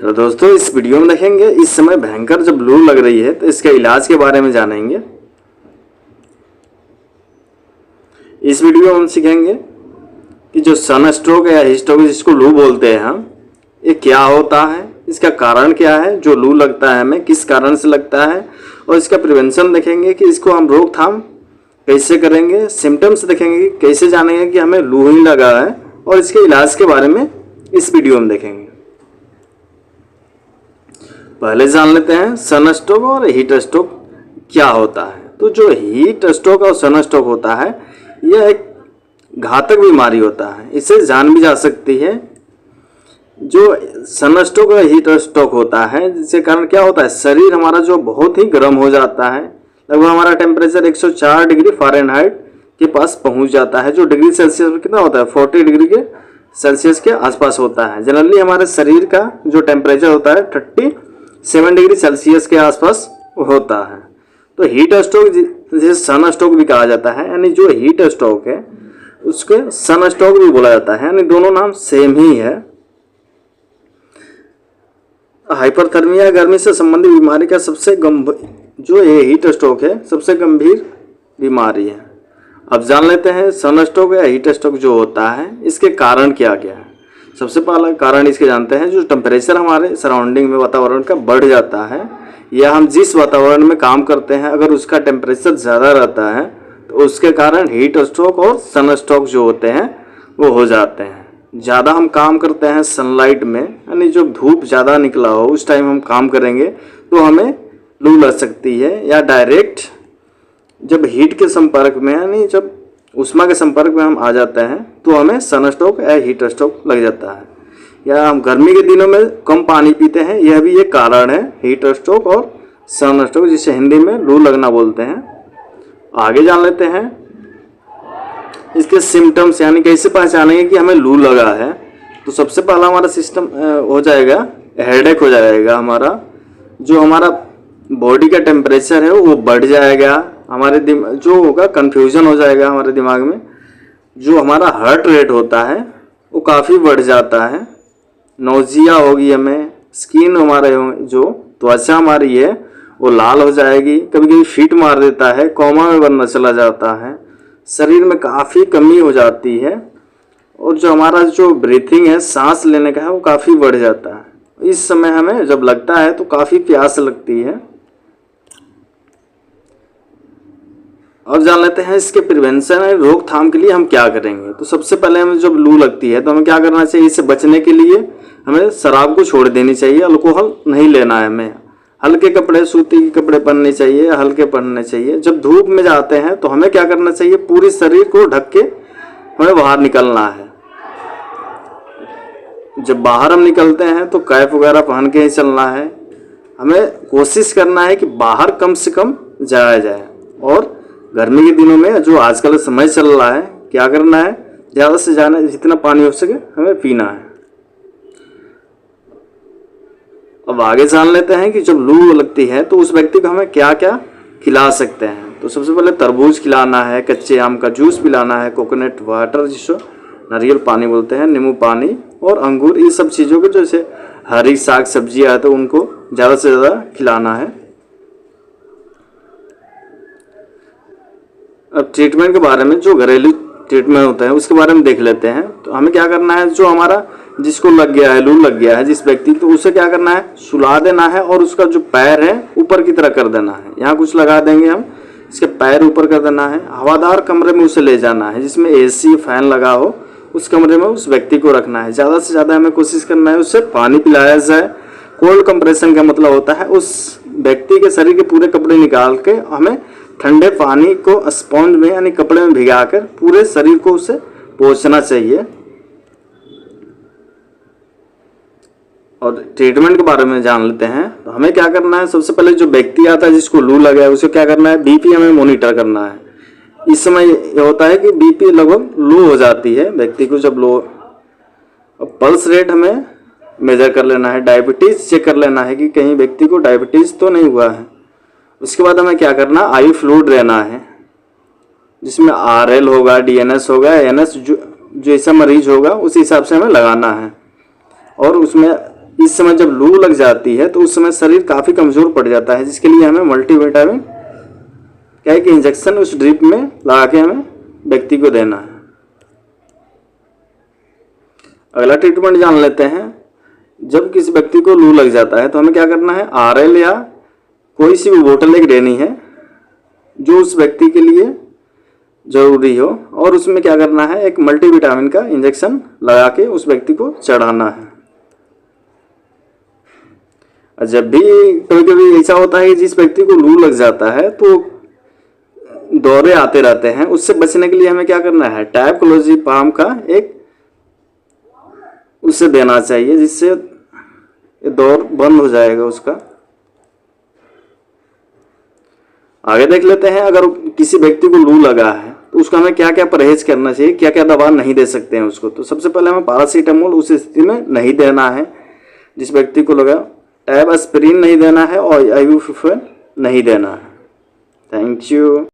तो दोस्तों इस वीडियो में देखेंगे इस समय भयंकर जब लू लग रही है तो इसके इलाज के बारे में जानेंगे। इस वीडियो में हम सीखेंगे कि जो सन स्ट्रोक या हीट स्ट्रोक जिसको लू बोलते हैं हम, ये क्या होता है, इसका कारण क्या है, जो लू लगता है हमें किस कारण से लगता है, और इसका प्रिवेंशन देखेंगे कि इसको हम रोकथाम कैसे करेंगे। सिम्टम्स देखेंगे कि कैसे जानेंगे कि हमें लू ही लगा है, और इसके इलाज के बारे में इस वीडियो में देखेंगे। पहले जान लेते हैं सन स्ट्रोक और हीट स्ट्रोक क्या होता है। तो जो हीट स्ट्रोक और सन स्ट्रोक होता है यह एक घातक बीमारी होता है, इससे जान भी जा सकती है। जो सन स्ट्रोक और हीट स्ट्रोक होता है जिसके कारण क्या होता है, शरीर हमारा जो बहुत ही गर्म हो जाता है, लगभग हमारा टेम्परेचर 104 डिग्री फ़ारेनहाइट के पास पहुंच जाता है, जो डिग्री सेल्सियस पर कितना होता है 40 डिग्री के सेल्सियस के आसपास होता है। जनरली हमारे शरीर का जो टेम्परेचर होता है 37 डिग्री सेल्सियस के आसपास होता है। तो हीट स्ट्रोक जिसे सन स्ट्रोक भी कहा जाता है, यानी जो हीट स्ट्रोक है उसके सन स्ट्रोक भी बोला जाता है, यानी दोनों नाम सेम ही है। हाइपरथर्मिया गर्मी से संबंधित बीमारी का सबसे गंभीर जो ये हीट स्ट्रोक है सबसे गंभीर बीमारी है। अब जान लेते हैं सन स्ट्रोक या हीट स्ट्रोक जो होता है इसके कारण क्या क्या है। सबसे पहला कारण इसके जानते हैं, जो टेम्परेचर हमारे सराउंडिंग में वातावरण का बढ़ जाता है, या हम जिस वातावरण में काम करते हैं अगर उसका टेम्परेचर ज़्यादा रहता है तो उसके कारण हीट स्ट्रोक और सन स्ट्रोक जो होते हैं वो हो जाते हैं। ज़्यादा हम काम करते हैं सनलाइट में, यानी जब धूप ज़्यादा निकला हो उस टाइम हम काम करेंगे तो हमें लू लग सकती है, या डायरेक्ट जब हीट के संपर्क में यानी जब उष्मा के संपर्क में हम आ जाते हैं तो हमें सन स्ट्रोक या हीट स्ट्रोक लग जाता है। या हम गर्मी के दिनों में कम पानी पीते हैं, यह भी एक कारण है हीट स्ट्रोक और सन स्ट्रोक, जिसे हिंदी में लू लगना बोलते हैं। आगे जान लेते हैं इसके सिम्टम्स, यानी कैसे पहचानेंगे कि हमें लू लगा है। तो सबसे पहला हमारा सिस्टम हो जाएगा हेडेक हो जाएगा, हमारा जो हमारा बॉडी का टेम्परेचर है वो बढ़ जाएगा, हमारे जो होगा कन्फ्यूजन हो जाएगा हमारे दिमाग में, जो हमारा हार्ट रेट होता है वो काफ़ी बढ़ जाता है, नोजिया होगी हमें, स्किन हमारे जो त्वचा हमारी है वो लाल हो जाएगी, कभी कभी फिट मार देता है, कोमा में बनना चला जाता है, शरीर में काफ़ी कमी हो जाती है, और जो हमारा जो ब्रीथिंग है सांस लेने का है वो काफ़ी बढ़ जाता है। इस समय हमें जब लगता है तो काफ़ी प्यास लगती है। और जान लेते हैं इसके प्रिवेंशन है, रोकथाम के लिए हम क्या करेंगे। तो सबसे पहले हमें जब लू लगती है तो हमें क्या करना चाहिए, इससे बचने के लिए हमें शराब को छोड़ देनी चाहिए, अल्कोहल नहीं लेना है हमें, हल्के कपड़े सूती के कपड़े पहनने चाहिए, हल्के पहनने चाहिए। जब धूप में जाते हैं तो हमें क्या करना चाहिए, पूरे शरीर को ढक के हमें बाहर निकलना है। जब बाहर हम निकलते हैं तो कैप वगैरह पहन के ही चलना है। हमें कोशिश करना है कि बाहर कम से कम जाया जाए, और गर्मी के दिनों में जो आजकल समय चल रहा है क्या करना है, ज़्यादा से ज़्यादा जितना पानी हो सके हमें पीना है। अब आगे जान लेते हैं कि जब लू लगती है तो उस व्यक्ति को हमें क्या क्या खिला सकते हैं। तो सबसे पहले तरबूज खिलाना है, कच्चे आम का जूस पिलाना है, कोकोनट वाटर जिसको नारियल पानी बोलते हैं, नींबू पानी और अंगूर, ये सब चीज़ों को जैसे हरी साग सब्जियाँ है तो उनको ज़्यादा से ज़्यादा खिलाना है। अब ट्रीटमेंट के बारे में, जो घरेलू ट्रीटमेंट होता है उसके बारे में देख लेते हैं। तो हमें क्या करना है, जो हमारा जिसको लग गया है, लू लग गया है जिस व्यक्ति, तो उसे क्या करना है, सुला देना है और उसका जो पैर है ऊपर की तरह कर देना है। यहाँ कुछ लगा देंगे हम, इसके पैर ऊपर कर देना है। हवादार कमरे में उसे ले जाना है जिसमें AC फैन लगा हो, उस कमरे में उस व्यक्ति को रखना है। ज़्यादा से ज़्यादा हमें कोशिश करना है उससे पानी पिलाया जाए। कोल्ड कंप्रेशन का मतलब होता है उस व्यक्ति के शरीर के पूरे कपड़े निकाल के हमें ठंडे पानी को स्पॉन्ज में यानी कपड़े में भिगाकर पूरे शरीर को उसे पोंछना चाहिए। और ट्रीटमेंट के बारे में जान लेते हैं। तो हमें क्या करना है, सबसे पहले जो व्यक्ति आता है जिसको लू लगा है उसे क्या करना है, BP हमें मॉनिटर करना है। इस समय ये होता है कि BP लगभग लो हो जाती है व्यक्ति को, जब लो। अब पल्स रेट हमें मेजर कर लेना है, डायबिटीज़ चेक कर लेना है कि कहीं व्यक्ति को डायबिटीज़ तो नहीं हुआ है। उसके बाद हमें क्या करना, आई फ्लूइड रहना है जिसमें RL होगा, DNS होगा, NS, जो जैसा मरीज होगा उस हिसाब से हमें लगाना है। और उसमें इस समय जब लू लग जाती है तो उस समय शरीर काफ़ी कमज़ोर पड़ जाता है, जिसके लिए हमें मल्टीविटामिन क्या है कि इंजेक्शन उस ड्रिप में लगा के हमें व्यक्ति को देना है। अगला ट्रीटमेंट जान लेते हैं। जब किसी व्यक्ति को लू लग जाता है तो हमें क्या करना है, RL या कोई सी भी बोतल एक लेनी है जो उस व्यक्ति के लिए ज़रूरी हो, और उसमें क्या करना है, एक मल्टीविटामिन का इंजेक्शन लगा के उस व्यक्ति को चढ़ाना है। और जब भी कभी कभी ऐसा होता है कि जिस व्यक्ति को लू लग जाता है तो दौरे आते रहते हैं, उससे बचने के लिए हमें क्या करना है, टाइप का एक उसे देना चाहिए, जिससे ये दौर बंद हो जाएगा उसका। आगे देख लेते हैं। अगर किसी व्यक्ति को लू लगा है तो उसको हमें क्या क्या परहेज करना चाहिए, क्या क्या दवा नहीं दे सकते हैं उसको। तो सबसे पहले हमें पैरासीटामोल उस स्थिति में नहीं देना है जिस व्यक्ति को लगा, टैब एस्पिरिन नहीं देना है और आइबुप्रोफेन नहीं देना है। Thank you.